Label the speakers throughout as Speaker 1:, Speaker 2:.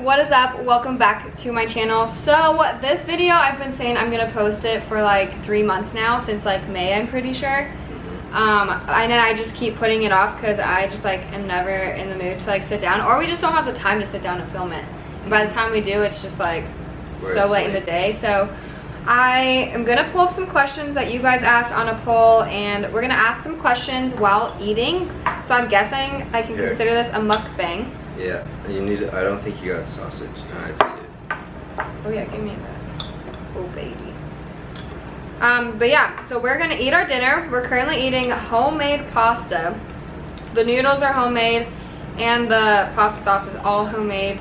Speaker 1: what is up? Welcome back to my channel. So this video, I've been saying I'm gonna post it for like 3 months now, since like May, I'm pretty sure. And then I just keep putting it off because I just like am never in the mood to like sit down, or we just don't have the time to sit down and film it. And by the time we do, it's just like so late in the day. So I am gonna pull up some questions that you guys asked on a poll, and we're gonna ask some questions while eating. So I'm guessing I can consider this a mukbang.
Speaker 2: Yeah, you need. I don't think you got sausage. No, I did.
Speaker 1: Oh yeah, give me that. Oh baby. But yeah, so we're gonna eat our dinner. We're currently eating homemade pasta. The noodles are homemade, and the pasta sauce is all homemade.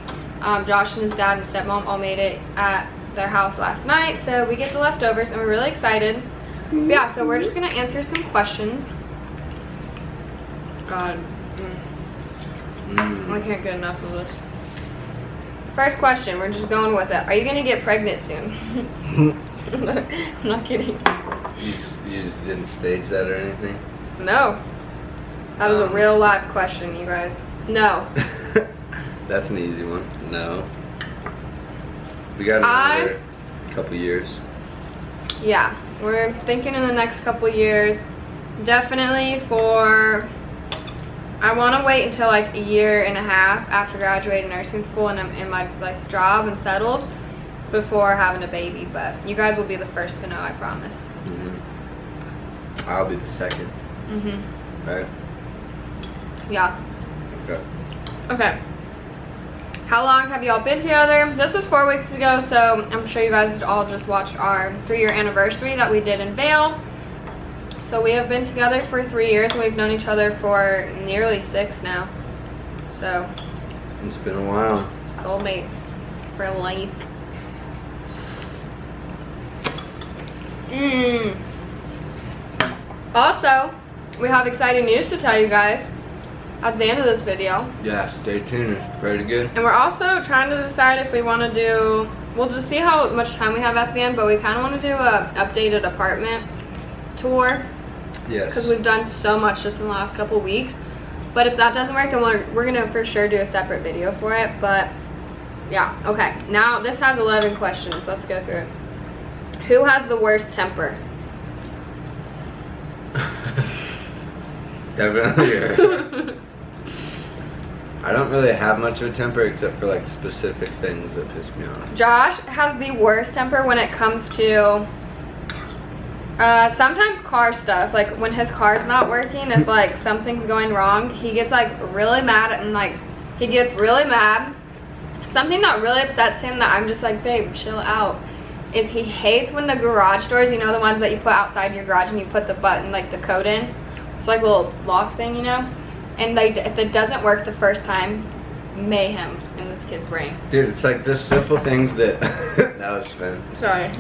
Speaker 1: Josh and his dad and stepmom all made it at their house last night, so we get the leftovers, and we're really excited. But yeah, so we're just gonna answer some questions. God. I can't get enough of this. First question, we're just going with it. Are you gonna get pregnant soon? I'm not kidding.
Speaker 2: You just didn't stage that or anything?
Speaker 1: No. That was a real live question, you guys. No.
Speaker 2: That's an easy one. No. We got another couple years.
Speaker 1: Yeah, we're thinking in the next couple years. Definitely for... I want to wait until like 1.5 years after graduating nursing school and I'm in my like job and settled before having a baby. But you guys will be the first to know, I promise.
Speaker 2: I'll be the second. Right?
Speaker 1: Yeah.
Speaker 2: Okay.
Speaker 1: Okay. How long have y'all been together? This was 4 weeks ago, so I'm sure you guys all just watched our 3-year anniversary that we did in Vail. So we have been together for 3 years, and we've known each other for nearly 6 now. So
Speaker 2: it's been a while.
Speaker 1: Soulmates for life. Also, we have exciting news to tell you guys at the end of this video.
Speaker 2: Yeah, stay tuned. It's pretty good.
Speaker 1: And we're also trying to decide if we want to do, we'll just see how much time we have at the end, but we kind of want to do a updated apartment tour.
Speaker 2: Yes.
Speaker 1: Because we've done so much just in the last couple weeks. But if that doesn't work, then we're going to for sure do a separate video for it. But yeah, okay. Now this has 11 questions. Let's go through it. Who has the worst temper?
Speaker 2: Definitely her. I don't really have much of a temper except for like specific things that piss me off.
Speaker 1: Josh has the worst temper when it comes to sometimes car stuff. Like when his car's not working, if like something's going wrong, he gets like really mad, and like he gets really mad. Something that really upsets him that I'm just like, babe, chill out, is he hates when the garage doors, you know, the ones that you put outside your garage and you put the button, like the code in. It's like a little lock thing, you know? And like if it doesn't work the first time, mayhem in this kid's brain.
Speaker 2: Dude, it's like just simple things that that was fun.
Speaker 1: Sorry.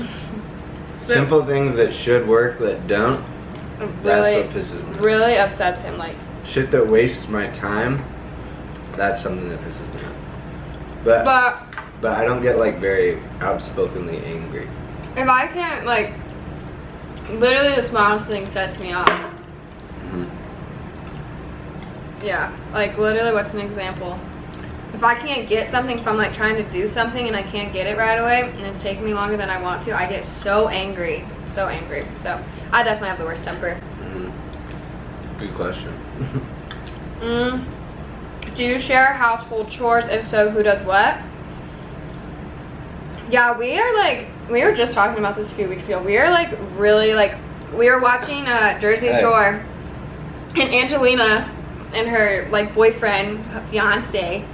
Speaker 2: Simple things that should work that don't. That's what pisses me off.
Speaker 1: Really upsets him. Like
Speaker 2: shit that wastes my time. That's something that pisses me off. But I don't get like very outspokenly angry.
Speaker 1: If I can't, like, literally the smallest thing sets me off. Yeah, like literally, what's an example? If I can't get something, if I'm like trying to do something and I can't get it right away and it's taking me longer than I want to, I get so angry. So angry. So I definitely have the worst temper.
Speaker 2: Good question.
Speaker 1: Do you share household chores? If so, who does what? Yeah, we were just talking about this a few weeks ago. We are like really like, we were watching Jersey Shore, and Angelina and her like boyfriend, fiance,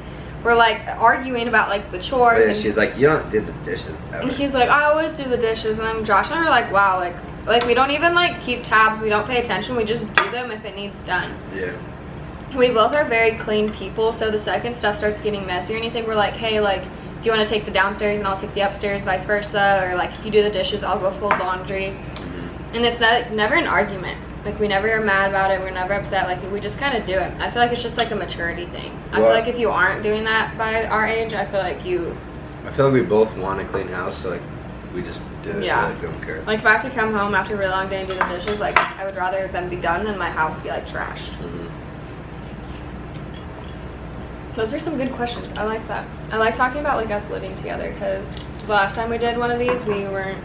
Speaker 1: were like arguing about like the chores.
Speaker 2: And she's like, you don't do the dishes ever.
Speaker 1: And he's like, I always do the dishes. And then Josh and I are like, wow, like we don't even like keep tabs. We don't pay attention. We just do them if it needs done.
Speaker 2: Yeah.
Speaker 1: We both are very clean people, so the second stuff starts getting messy or anything, we're like, hey, like, do you want to take the downstairs and I'll take the upstairs, vice versa, or like if you do the dishes, I'll go fold laundry. And it's never an argument. Like we never are mad about it. We're never upset. Like we just kind of do it. I feel like it's just like a maturity thing. I feel like if you aren't doing that by our age, I feel like you.
Speaker 2: I feel like we both want a clean house, so like we just do it.
Speaker 1: Yeah.
Speaker 2: Like, don't care.
Speaker 1: Like if I have to come home after a really long day and do the dishes, like I would rather them be done than my house be like trash. Those are some good questions. I like that. I like talking about like us living together because the last time we did one of these, we weren't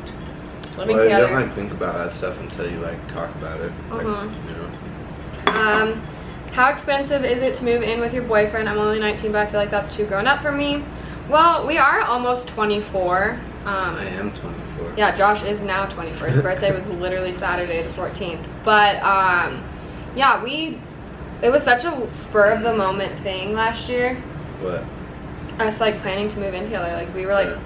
Speaker 1: living together.
Speaker 2: You don't like think about that stuff until you like talk about it. Like, you know.
Speaker 1: How expensive is it to move in with your boyfriend? I'm only 19, but I feel like that's too grown up for me. Well, we are almost 24.
Speaker 2: I am 24.
Speaker 1: Yeah, Josh is now 24. His birthday was literally Saturday the 14th. But yeah, it was such a spur of the moment thing last year.
Speaker 2: What?
Speaker 1: Us like planning to move in together. Like we were like,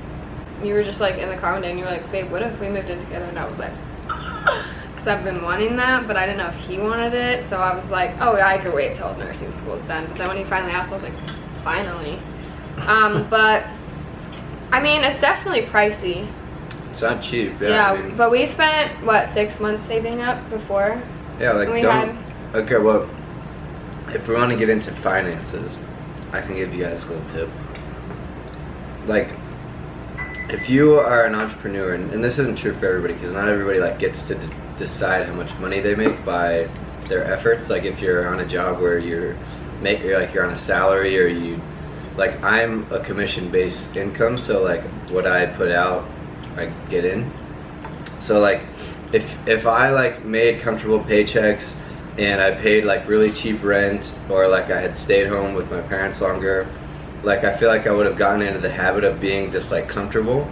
Speaker 1: you were just like in the car one day and you were like, babe, what if we moved in together? And I was like, because I've been wanting that, but I didn't know if he wanted it. So I was like, oh yeah, I could wait till nursing school's done. But then when he finally asked, I was like, finally. But I mean, it's definitely pricey.
Speaker 2: It's not cheap.
Speaker 1: Yeah,
Speaker 2: I mean,
Speaker 1: but we spent what, 6 months saving up before.
Speaker 2: Yeah, like okay, well, if we want to get into finances, I can give you guys a little tip. Like, if you are an entrepreneur, and this isn't true for everybody, because not everybody like gets to decide how much money they make by their efforts. Like, if you're on a job where you're on a salary, or you, like, I'm a commission-based income, so like what I put out, I get in. So like, if I like made comfortable paychecks and I paid like really cheap rent, or like I had stayed home with my parents longer, like I feel like I would have gotten into the habit of being just like comfortable.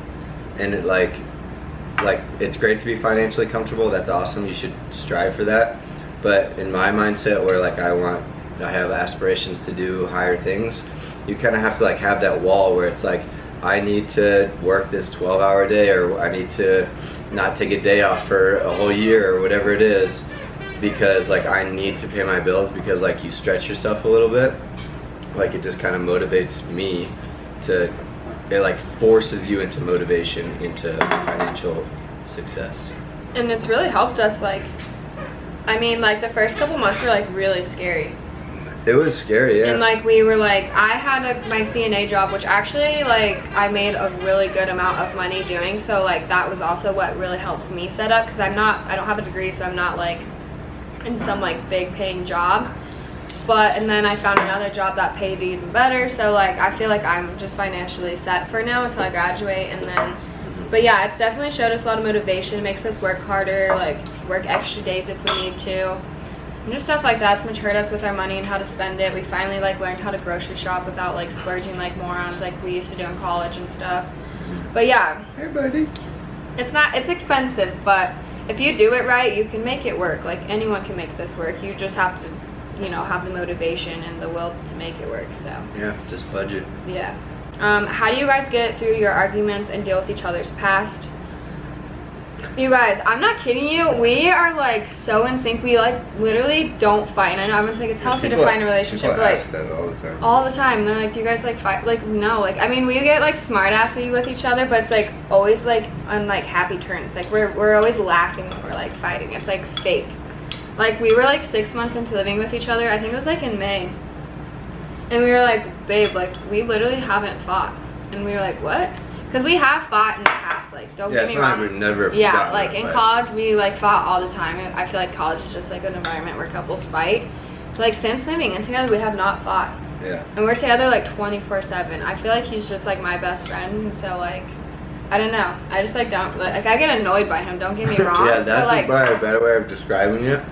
Speaker 2: And it like it's great to be financially comfortable. That's awesome. You should strive for that. But in my mindset, where like I have aspirations to do higher things, you kind of have to like have that wall where it's like, I need to work this 12-hour day, or I need to not take a day off for a whole year, or whatever it is, because like I need to pay my bills. Because like you stretch yourself a little bit, like it just kind of motivates me to, it like forces you into motivation, into financial success. And
Speaker 1: it's really helped us. Like, I mean, like the first couple months were like really scary.
Speaker 2: It was scary, yeah.
Speaker 1: And like we were like, I had my CNA job, which actually like I made a really good amount of money doing. So like that was also what really helped me set up, because I don't have a degree, so I'm not like in some like big paying job. And then I found another job that paid even better. So like I feel like I'm just financially set for now until I graduate. And then, but yeah, it's definitely showed us a lot of motivation. It makes us work harder, like work extra days if we need to. And just stuff like that's matured us with our money and how to spend it. We finally like learned how to grocery shop without like splurging like morons like we used to do in college and stuff. But yeah.
Speaker 2: Hey buddy.
Speaker 1: It's expensive, but if you do it right, you can make it work. Like anyone can make this work. You just have to, you know, have the motivation and the will to make it work. So
Speaker 2: yeah, just budget.
Speaker 1: Yeah. How do you guys get through your arguments and deal with each other's past? You guys, I'm not kidding you. We are like so in sync. We like literally don't fight. And I know everyone's like, it's healthy to find a relationship.
Speaker 2: People ask that all the time.
Speaker 1: All the time. And they're like, do you guys like fight? Like, no. Like, I mean, we get like smart assy with each other, but it's like always like on like happy turns. Like we're always laughing when we're like fighting. It's like fake. Like we were like 6 months into living with each other. I think it was like in May. And we were like, babe, like we literally haven't fought. And we were like, what? Because we have fought in the past, like, don't get me wrong.
Speaker 2: We've never
Speaker 1: yeah, like in college, we like fought all the time. I feel like college is just like an environment where couples fight. But, like since moving in together, we have not fought.
Speaker 2: Yeah.
Speaker 1: And we're together like 24/7. I feel like he's just like my best friend, and so like, I don't know. I just like don't like I get annoyed by him. Don't get me wrong.
Speaker 2: Yeah, that's
Speaker 1: like,
Speaker 2: probably a better way of describing it.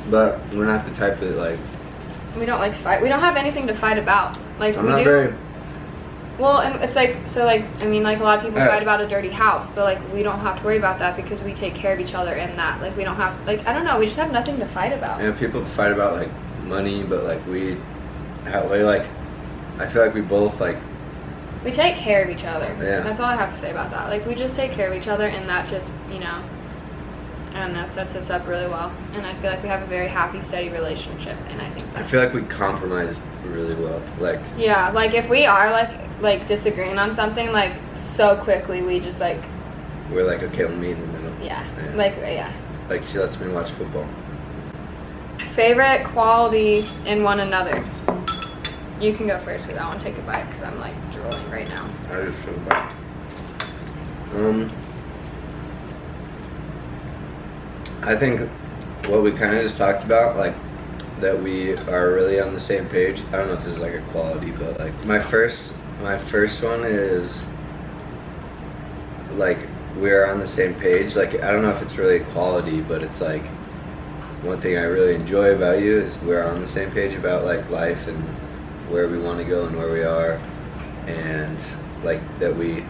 Speaker 2: But we're not the type that like.
Speaker 1: We don't like fight. We don't have anything to fight about. Like
Speaker 2: I'm
Speaker 1: we
Speaker 2: not
Speaker 1: do.
Speaker 2: Very...
Speaker 1: Well, and it's like, so like, I mean, like a lot of people fight about a dirty house, but like we don't have to worry about that because we take care of each other in that. Like we don't have, like, I don't know, we just have nothing to fight about.
Speaker 2: Yeah, people fight about like money, but like we like, I feel like we both like.
Speaker 1: We take care of each other.
Speaker 2: Yeah.
Speaker 1: That's all I have to say about that. Like we just take care of each other, and that just, you know, I don't know, sets us up really well. And I feel like we have a very happy, steady relationship, and I think that's...
Speaker 2: I feel like we compromise really well. Like...
Speaker 1: Yeah, like if we are like disagreeing on something, like so quickly we just like...
Speaker 2: We're like, okay, we'll meet in the middle.
Speaker 1: Yeah, like, yeah.
Speaker 2: Like she lets me watch football.
Speaker 1: Favorite quality in one another? You can go first because I want to take a bite because I'm like drooling right now.
Speaker 2: I just feel bad. I think what we kind of just talked about, like that we are really on the same page. I don't know if this is like a quality, but like my first one is like we're on the same page. Like I don't know if it's really a quality, but it's like one thing I really enjoy about you is we're on the same page about like life and where we want to go and where we are, and like that we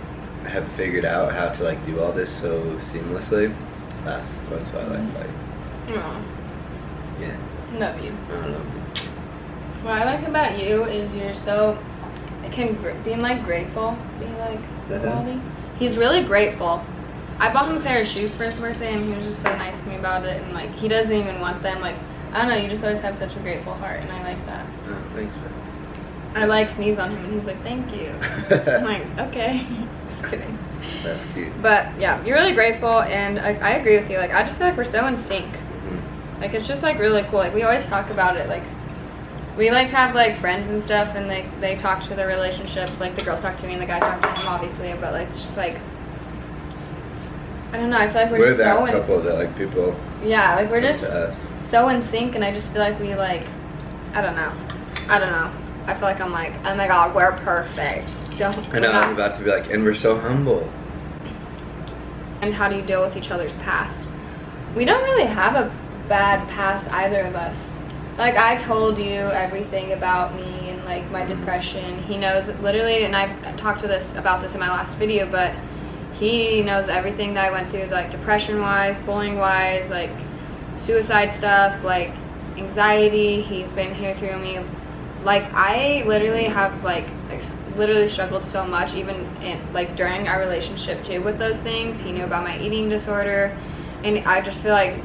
Speaker 2: have figured out how to like do all this so seamlessly. That's what I like.
Speaker 1: Oh.
Speaker 2: Yeah.
Speaker 1: Love you.
Speaker 2: I don't know.
Speaker 1: What I like about you is you're so being like grateful, being like quality. He's really grateful. I bought him a pair of shoes for his birthday, and he was just so nice to me about it. And like he doesn't even want them. Like I don't know, you just always have such a grateful heart, and I like that.
Speaker 2: Oh, thanks, man.
Speaker 1: I like sneeze on him, and he's like, "Thank you." I'm like, okay, just kidding.
Speaker 2: That's cute.
Speaker 1: But yeah, you're really grateful, and I agree with you. Like I just feel like we're so in sync. Like it's just like really cool. Like we always talk about it. Like we like have like friends and stuff, and they talk to their relationships. Like the girls talk to me and the guys talk to him, obviously. But like it's just like I don't know. I feel like we're just
Speaker 2: that
Speaker 1: so
Speaker 2: couple that like people.
Speaker 1: Yeah, like we're just
Speaker 2: us.
Speaker 1: so in sync, and I just feel like we like I don't know. I feel like I'm like, oh my god, we're perfect.
Speaker 2: I know. I'm about to be like, and we're so humble.
Speaker 1: And how do you deal with each other's past? We don't really have a bad past, either of us. Like I told you everything about me and like my depression. He knows literally, and I've talked about this in my last video, but he knows everything that I went through, like depression wise, bullying wise, like suicide stuff, like anxiety. He's been here through me. Like I literally have like literally struggled so much, even in like during our relationship too, with those things. He knew about my eating disorder, and I just feel like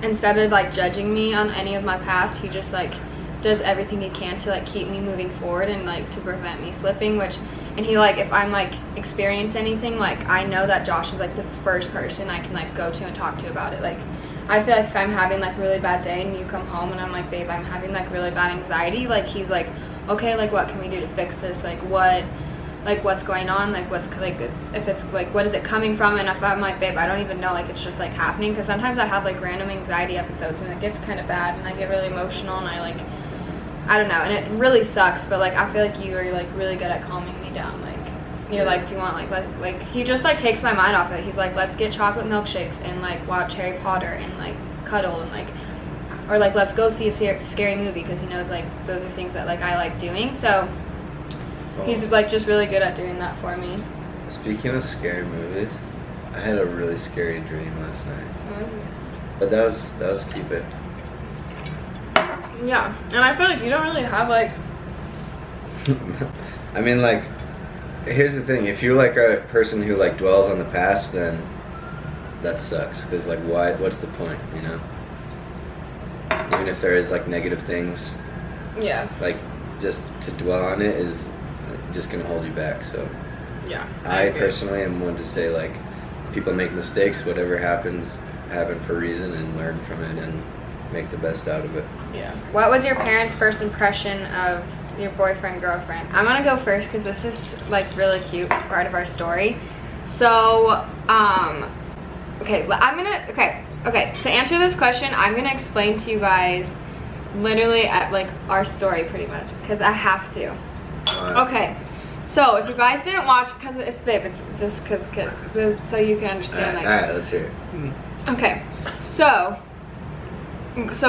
Speaker 1: instead of like judging me on any of my past, he just like does everything he can to like keep me moving forward and like to prevent me slipping. And he like, if I'm like experience anything, like I know that Josh is like the first person I can like go to and talk to about it. Like I feel like if I'm having like a really bad day and you come home and I'm like, babe, I'm having like really bad anxiety, like he's like, okay, like what can we do to fix this? Like what's going on? Like what's like, if it's like, what is it coming from? And if I'm like, babe, I don't even know, like it's just like happening. Because sometimes I have like random anxiety episodes and it gets kind of bad and I get really emotional and I don't know, and it really sucks. But like I feel like you are like really good at calming me down. Like you're like, do you want like he just like takes my mind off it. He's like, let's get chocolate milkshakes and like watch Harry Potter and like cuddle and like, or like let's go see a scary movie, because he knows like those are things that like I like doing. So he's like just really good at doing that for me.
Speaker 2: Speaking of scary movies, I had a really scary dream last night.
Speaker 1: Mm-hmm.
Speaker 2: But that was keep it.
Speaker 1: Yeah, and I feel like you don't really have like
Speaker 2: I mean, like, here's the thing, if you're like a person who like dwells on the past, then that sucks, because like what's the point, you know? Even if there is like negative things,
Speaker 1: yeah,
Speaker 2: like just to dwell on it is just gonna hold you back. So
Speaker 1: yeah,
Speaker 2: I personally am one to say like people make mistakes, whatever happens happen for a reason, and learn from it and make the best out of it.
Speaker 1: Yeah. What was your parents' first impression of your boyfriend, girlfriend? I'm gonna go first because this is like really cute part of our story. So okay, to answer this question, I'm gonna explain to you guys literally at like our story pretty much, because I have to. Okay, so if you guys didn't watch, because it's just because so you can understand.
Speaker 2: All right, let's hear it.
Speaker 1: Okay, so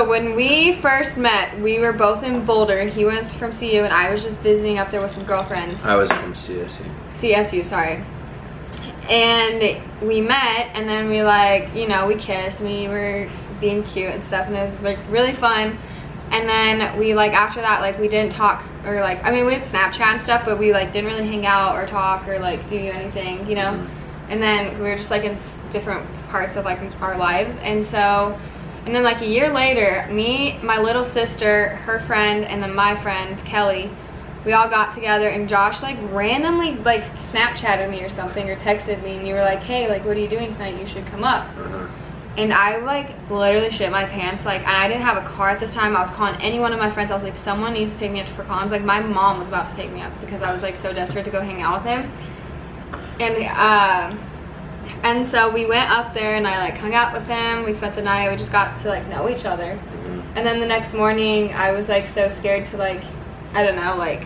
Speaker 1: when we first met, we were both in Boulder. He was from CU and I was just visiting up there with some girlfriends.
Speaker 2: I was from CSU.
Speaker 1: CSU, sorry. And we met, and then we like, you know, we kissed, we were being cute and stuff, and it was like really fun. And then we like, after that, like we didn't talk, or like, I mean we would Snapchat and stuff, but we like didn't really hang out or talk or like do anything, you know. Mm-hmm. And then we were just like in different parts of like our lives. And then like a year later, me, my little sister, her friend, and then my friend Kelly, we all got together, and Josh like randomly like Snapchatted me or something, or texted me, and you were like, hey, like what are you doing tonight, you should come up. And I like literally shit my pants. Like, and I didn't have a car at this time. I was calling any one of my friends. I was like, someone needs to take me up to Fort Collins. Like my mom was about to take me up because I was like so desperate to go hang out with him. And so we went up there, and I like hung out with him. We spent the night. We just got to like know each other. And then the next morning, I was like so scared to like, I don't know, like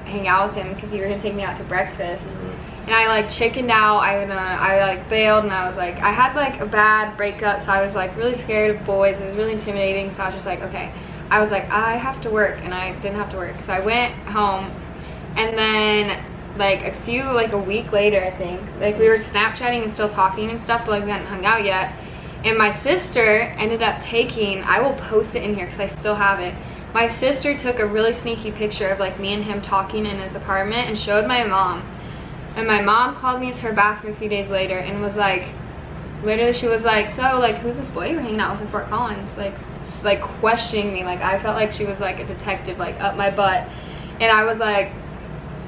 Speaker 1: hang out with him because you were gonna take me out to breakfast. And I like chickened out. I like bailed, and I was like, I had like a bad breakup, so I was like really scared of boys. It was really intimidating. So I was just like, okay. I was like, I have to work, and I didn't have to work. So I went home, and then like a week later, I think, like we were Snapchatting and still talking and stuff, but like we hadn't hung out yet. And my sister ended up taking, I will post it in here because I still have it. My sister took a really sneaky picture of like me and him talking in his apartment and showed my mom. And my mom called me into her bathroom a few days later and was like, literally she was like, so like who's this boy you were hanging out with in Fort Collins? Like questioning me. Like I felt like she was like a detective, like up my butt. And I was like,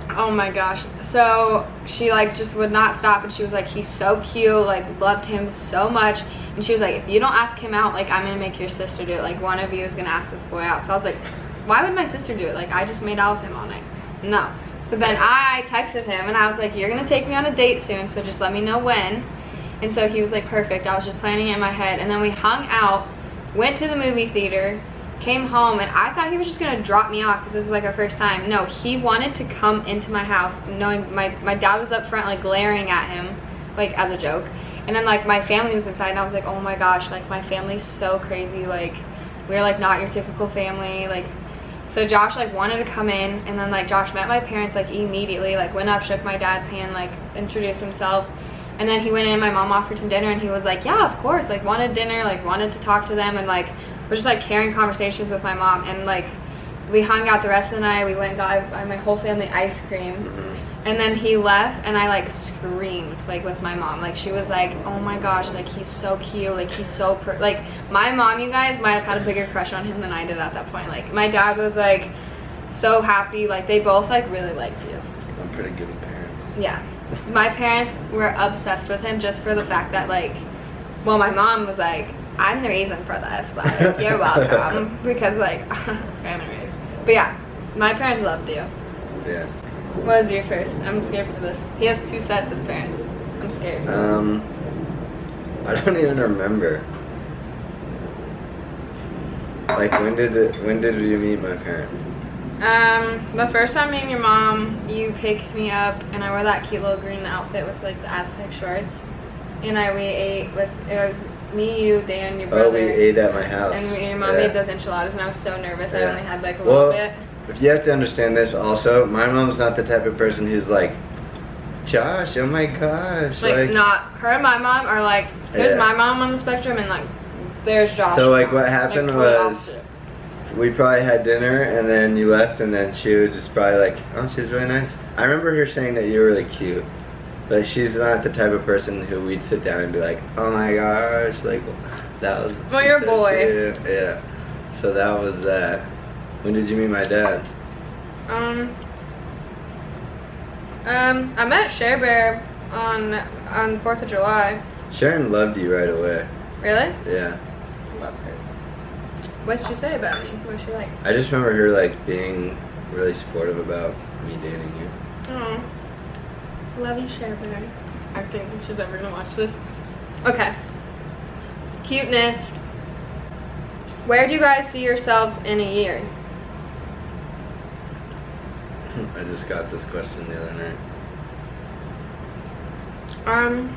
Speaker 1: oh my gosh. So she like just would not stop, and she was like, he's so cute, like loved him so much. And she was like, if you don't ask him out, like I'm gonna make your sister do it. Like one of you is gonna ask this boy out. So I was like, why would my sister do it? Like I just made out with him all night. No. So then I texted him and I was like, you're gonna take me on a date soon, so just let me know when. And so he was like, perfect. I was just planning it in my head. And then we hung out, went to the movie theater, came home, and I thought he was just gonna drop me off because this was like our first time. No, he wanted to come into my house knowing my dad was up front like glaring at him like as a joke. And then like my family was inside, and I was like, oh my gosh, like my family's so crazy, like we're like not your typical family. Like so Josh like wanted to come in, and then like Josh met my parents like immediately, like went up, shook my dad's hand, like introduced himself. And then he went in, my mom offered him dinner, and he was like, yeah, of course, like wanted dinner, like wanted to talk to them, and like was just like carrying conversations with my mom. And like we hung out the rest of the night. We went and got my whole family ice cream. And then he left, and I like screamed like with my mom. Like she was like, oh my gosh, like he's so cute, like he's so like my mom, you guys, might have had a bigger crush on him than I did at that point. Like my dad was like so happy, like they both like really liked you.
Speaker 2: I'm pretty good at parents.
Speaker 1: Yeah, my parents were obsessed with him just for the fact that like, well, my mom was like, I'm the reason for this, like you're welcome. Because like anyways, but yeah, my parents loved you.
Speaker 2: Yeah.
Speaker 1: What was your first? I'm scared for this. He has 2 sets of parents. I'm scared.
Speaker 2: I don't even remember. Like when did you meet my parents?
Speaker 1: The first time me and your mom, you picked me up, and I wore that cute little green outfit with like the Aztec shorts, and we ate with, it was me, you, Dan, your brother.
Speaker 2: Oh, we ate at my house.
Speaker 1: And your mom made those enchiladas, and I was so nervous. I only had like a little bit.
Speaker 2: If you have to understand this also, my mom's not the type of person who's like, Josh, oh my gosh.
Speaker 1: Like not, her and my mom are like, here's my mom on the spectrum, and like, there's Josh.
Speaker 2: So like what happened was, we probably had dinner, and then you left, and then she would just probably like, oh, she's really nice. I remember her saying that you were really cute, but she's not the type of person who we'd sit down and be like, oh my gosh, like, that was,
Speaker 1: well, you're a boy.
Speaker 2: Cute. Yeah, so that was that. When did you meet my dad?
Speaker 1: I met Cher Bear on 4th of July.
Speaker 2: Sharon loved you right away.
Speaker 1: Really?
Speaker 2: Yeah.
Speaker 1: Love her. What did she say about me? What was she like?
Speaker 2: I just remember her like being really supportive about me dating you.
Speaker 1: Oh, love you, Cher Bear. I don't think she's ever gonna watch this. Okay. Cuteness. Where do you guys see yourselves in a year?
Speaker 2: I just got this question the other night.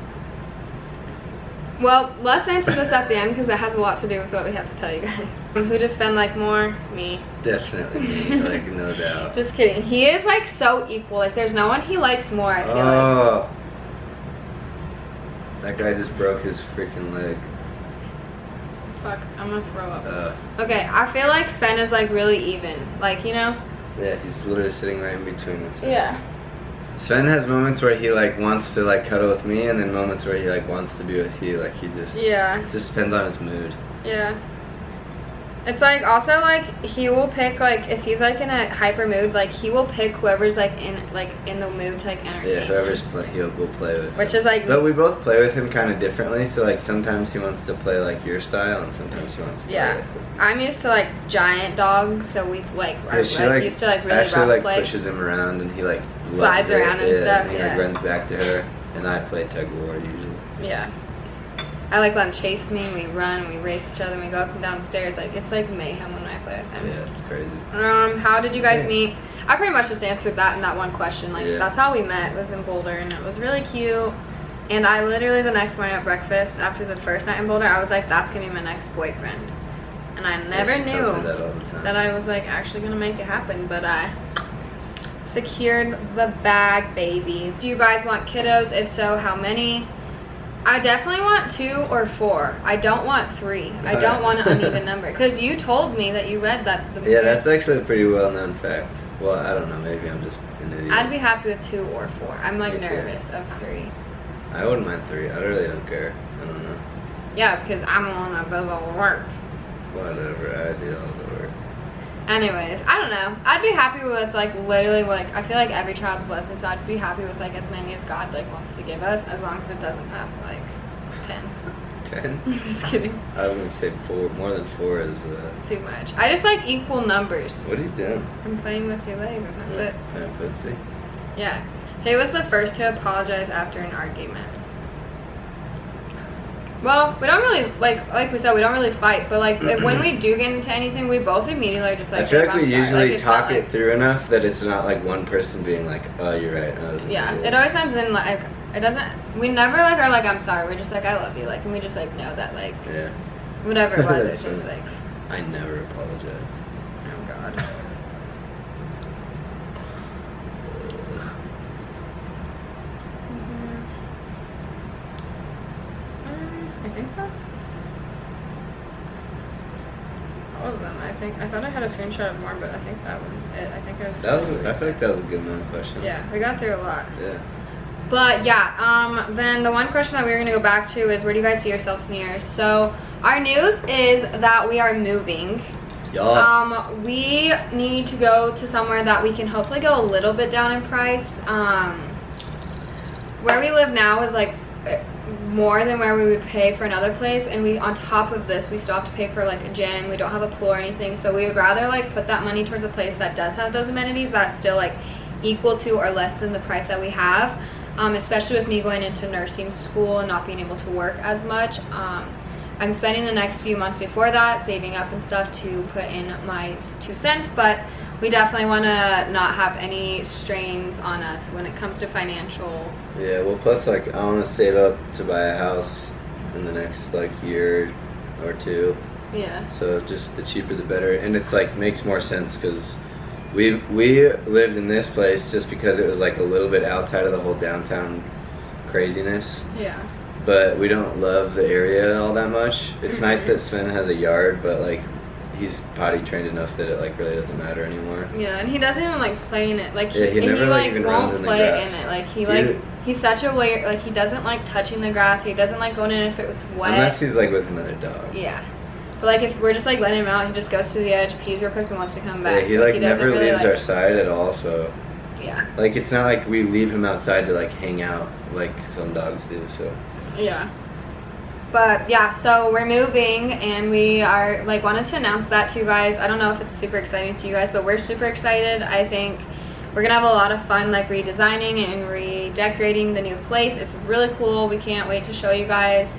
Speaker 1: Well, let's answer this at the end because it has a lot to do with what we have to tell you guys. Who to spend like more? Me.
Speaker 2: Definitely me, like no doubt.
Speaker 1: Just kidding. He is like so equal. Like there's no one he likes more, I feel like.
Speaker 2: Oh. That guy just broke his freaking leg.
Speaker 1: Fuck, I'm gonna throw up. Okay, I feel like Sven is like really even. Like, you know?
Speaker 2: Yeah, he's literally sitting right in between us.
Speaker 1: Yeah.
Speaker 2: Sven has moments where he like wants to like cuddle with me, and then moments where he like wants to be with you. Like he just just depends on his mood.
Speaker 1: Yeah. It's like also like he will pick like if he's like in a hyper mood, like he will pick whoever's like in the mood to like entertain.
Speaker 2: Yeah, whoever's he'll play with.
Speaker 1: Which is like.
Speaker 2: But we both play with him kind of differently. So like sometimes he wants to play like your style, and sometimes he wants to play like.
Speaker 1: I'm used to like giant dogs, so we like are used to like really
Speaker 2: actually
Speaker 1: rough
Speaker 2: like pushes him around, and he like
Speaker 1: slides around and stuff.
Speaker 2: And he like runs back to her, and I play tug of war usually.
Speaker 1: Yeah. I like let him chase me, we run, we race each other, and we go up and down the stairs. Like, it's like mayhem when I play with him.
Speaker 2: Yeah, it's crazy.
Speaker 1: How did you guys meet? I pretty much just answered that in that one question. Like,
Speaker 2: Yeah.
Speaker 1: that's how we met, was in Boulder, and it was really cute. And I literally, the next morning at breakfast, after the first night in Boulder, I was like, that's gonna be my next boyfriend. And I never
Speaker 2: She tells me
Speaker 1: knew
Speaker 2: that all the time.
Speaker 1: that I was like actually gonna make it happen, but I secured the bag, baby. Do you guys want kiddos? If so, how many? I definitely want 2 or 4. I don't want 3. I don't want an uneven number. Because you told me that you read that.
Speaker 2: Yeah, that's actually a pretty well-known fact. Well, I don't know. Maybe I'm just an idiot.
Speaker 1: I'd be happy with 2 or 4. I'm like
Speaker 2: Me too.
Speaker 1: nervous of 3.
Speaker 2: I wouldn't mind 3. I really don't care. I don't know.
Speaker 1: Yeah, because I'm the one that does all the work.
Speaker 2: Whatever. I do all the work.
Speaker 1: Anyways, I don't know. I'd be happy with like literally like I feel like every child's blessing, so I'd be happy with like as many as God like wants to give us, as long as it doesn't pass like 10.
Speaker 2: 10?
Speaker 1: Just kidding.
Speaker 2: I was gonna say 4. More than 4 is.
Speaker 1: Too much. I just like equal numbers.
Speaker 2: What are you doing?
Speaker 1: I'm playing with your leg with my foot.
Speaker 2: Let's see.
Speaker 1: Yeah. He was the first to apologize after an argument. Well, we don't really like we said, we don't really fight, but like when we do get into anything, we both immediately are just like.
Speaker 2: I feel like
Speaker 1: "Babe,
Speaker 2: we
Speaker 1: I'm sorry."
Speaker 2: usually
Speaker 1: Like, it's not,
Speaker 2: talk it through enough that it's not like one person being like, "Oh, you're right."
Speaker 1: Yeah, it always ends in like it doesn't. We never like are like I'm sorry. We're just like I love you, like, and we just like know that like
Speaker 2: Yeah.
Speaker 1: whatever it was,
Speaker 2: That's
Speaker 1: it's just
Speaker 2: funny.
Speaker 1: like
Speaker 2: I never apologize.
Speaker 1: oh god. I think that's all of them. I thought I had a screenshot of more, but I think that was it. I think I was.
Speaker 2: I feel like that was a good amount of questions.
Speaker 1: Yeah, we got through a lot.
Speaker 2: Yeah.
Speaker 1: But yeah, then the one question that we were gonna go back to is where do you guys see yourselves in years? So our news is that we are moving.
Speaker 2: Y'all.
Speaker 1: We need to go to somewhere that we can hopefully go a little bit down in price. Where we live now is like more than where we would pay for another place, and we on top of this we still have to pay for like a gym. We don't have a pool or anything, so we would rather like put that money towards a place that does have those amenities that's still like equal to or less than the price that we have, especially with me going into nursing school and not being able to work as much. I'm spending the next few months before that saving up and stuff to put in my 2 cents, but we definitely want to not have any strains on us when it comes to financial.
Speaker 2: Yeah, well, plus, like, I want to save up to buy a house in the next, like, year or 2.
Speaker 1: Yeah.
Speaker 2: So just the cheaper the better. And it's, like, makes more sense because we lived in this place just because it was, like, a little bit outside of the whole downtown craziness.
Speaker 1: Yeah.
Speaker 2: But we don't love the area all that much. It's nice that Sven has a yard, but, like, he's potty trained enough that it, like, really doesn't matter anymore.
Speaker 1: Yeah, and he doesn't even like play in it. Like
Speaker 2: Yeah, he never, like, even runs
Speaker 1: won't
Speaker 2: in the
Speaker 1: play
Speaker 2: grass.
Speaker 1: in it. Like he like he's such a weird, like he doesn't like touching the grass. He doesn't like going in if it's wet.
Speaker 2: Unless he's, like, with another dog.
Speaker 1: Yeah. But like if we're just like letting him out, he just goes to the edge, pees real quick, and wants to come back.
Speaker 2: Yeah, he, like,
Speaker 1: doesn't
Speaker 2: never
Speaker 1: really,
Speaker 2: leaves
Speaker 1: like,
Speaker 2: our side at all, so...
Speaker 1: Yeah.
Speaker 2: Like, it's not like we leave him outside to, like, hang out like some dogs do, so...
Speaker 1: Yeah. But yeah, so we're moving and we are like wanted to announce that to you guys. I don't know if it's super exciting to you guys, but we're super excited. I think we're gonna have a lot of fun like redesigning and redecorating the new place. It's really cool. We can't wait to show you guys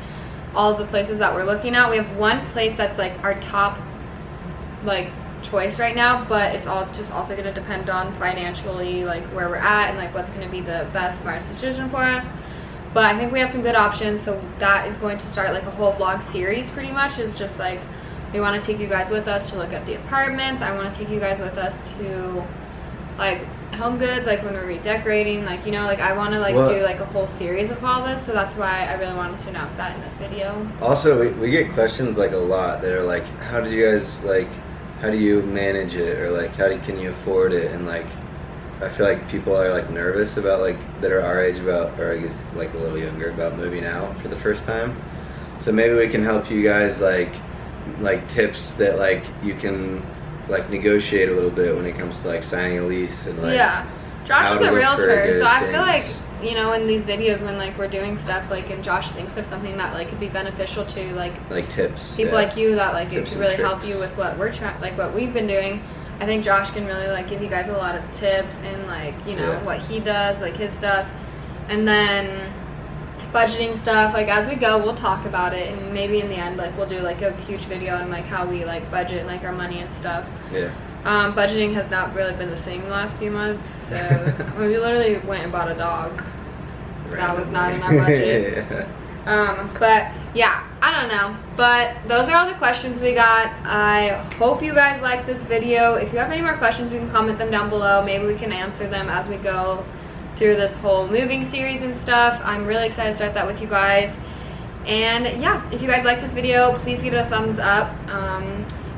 Speaker 1: all of the places that we're looking at. We have one place that's like our top like choice right now, but it's all just also gonna depend on financially like where we're at and like what's gonna be the best, smartest decision for us. But I think we have some good options, so that is going to start like a whole vlog series pretty much. Is just like we want to take you guys with us to look at the apartments. I want to take you guys with us to like home goods, like when we're redecorating, like, you know, like I want to like do like a whole series of all this, so that's why I really wanted to announce that in this video.
Speaker 2: Also, we get questions like a lot that are like, how do you guys like, how do you manage it, or like can you afford it? And like I feel like people are like nervous about like that are our age about, or I guess like a little younger, about moving out for the first time. So maybe we can help you guys like tips that like you can like negotiate a little bit when it comes to like signing a lease and like
Speaker 1: Josh is a realtor, so I feel like,
Speaker 2: things.
Speaker 1: you know, in these videos when like we're doing stuff like and Josh thinks of something that like could be beneficial to like
Speaker 2: tips,
Speaker 1: people like you that like it
Speaker 2: Tips
Speaker 1: could
Speaker 2: and
Speaker 1: really help
Speaker 2: tricks.
Speaker 1: you with what we're like what we've been doing. I think Josh can really like give you guys a lot of tips and like, you know, what he does, like his stuff. And then budgeting stuff. Like as we go, we'll talk about it, and maybe in the end, like we'll do like a huge video on like how we like budget and like our money and stuff.
Speaker 2: Yeah.
Speaker 1: Budgeting has not really been the thing the last few months, so we literally went and bought a dog. That was not in our budget.
Speaker 2: Yeah.
Speaker 1: But yeah, I don't know. But those are all the questions we got. I hope you guys like this video. If you have any more questions, you can comment them down below. Maybe we can answer them as we go through this whole moving series and stuff. I'm really excited to start that with you guys. And yeah, if you guys like this video, please give it a thumbs up.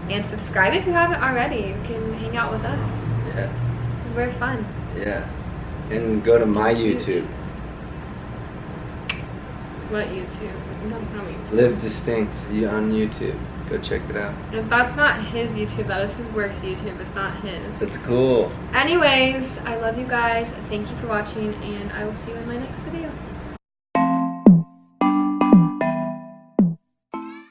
Speaker 1: And subscribe if you haven't already. You can hang out with us.
Speaker 2: Yeah.
Speaker 1: It's very fun.
Speaker 2: Yeah. And go to my YouTube.
Speaker 1: What YouTube? No YouTube.
Speaker 2: Live Distinct on YouTube. Go check it out.
Speaker 1: If that's not his YouTube, that is his work's YouTube. It's not his.
Speaker 2: That's cool.
Speaker 1: Anyways, I love you guys. Thank you for watching, and I will see you in my next video.